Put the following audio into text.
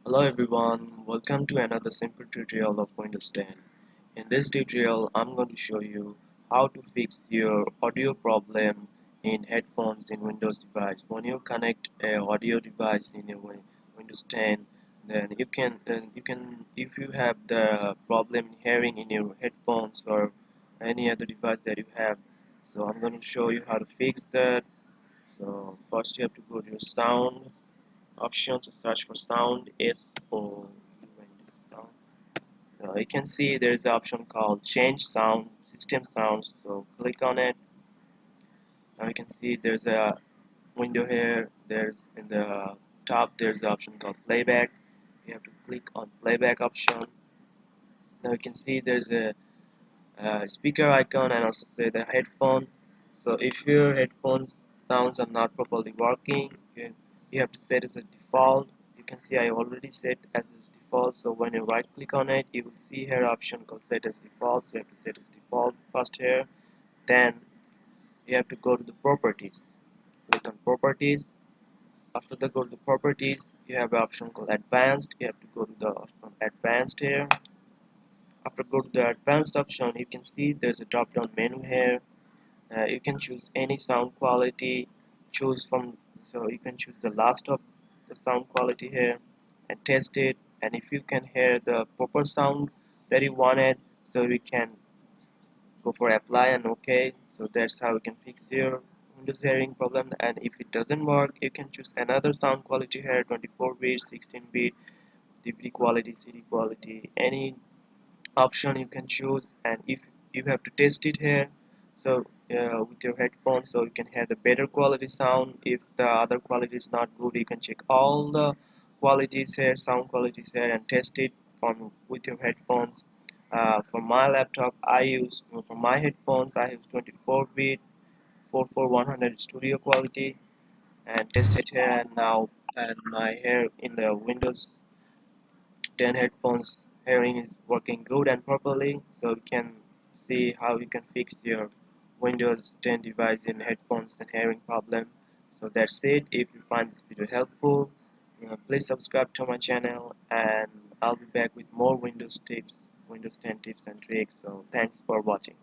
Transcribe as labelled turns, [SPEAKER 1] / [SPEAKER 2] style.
[SPEAKER 1] Hello everyone, welcome to another simple tutorial of Windows 10. In this tutorial, I'm going to show you how to fix your audio problem in headphones in Windows device. When you connect a audio device in your Windows 10, then you can if you have the problem in hearing in your headphones or any other device that you have. So I'm going to show you how to fix that. So first you have to go to your sound option to search for sound is for sound. You can see there is an option called change sound system sounds, so click on it. Now you can see there's a window here. There's in the top there's the option called playback. You have to click on playback option. Now you can see there's a speaker icon and also say the headphone. So if your headphones sounds are not properly working, you have to set as a default. You can see I already set as default. So when you right click on it, you will see here option called set as default. So you have to set as default first here. Then you have to go to the properties. Click on properties. After the go to the properties, you have an option called advanced. You have to go to the option advanced here. After go to the advanced option, you can see there's a drop down menu here. You can choose any sound quality, choose from, so you can choose the last of the sound quality here and test it, and if you can hear the proper sound that you wanted, so we can go for apply and OK. So that's how you can fix your Windows hearing problem. And if it doesn't work, you can choose another sound quality here, 24-bit, 16-bit, DVD quality, CD quality, any option you can choose. And if you have to test it here, so with your headphones, so you can hear the better quality sound. If the other quality is not good, you can check all the qualities here, sound qualities here, and test it from with your headphones. For my laptop, I use for my headphones I use 24-bit 44100 studio quality and test it here. And now and my hair in the Windows 10 headphones hearing is working good and properly, so you can see how you can fix your Windows 10 device in headphones and hearing problem. So that's it. If you find this video helpful, please subscribe to my channel, and I'll be back with more Windows tips, Windows 10 tips and tricks. So thanks for watching.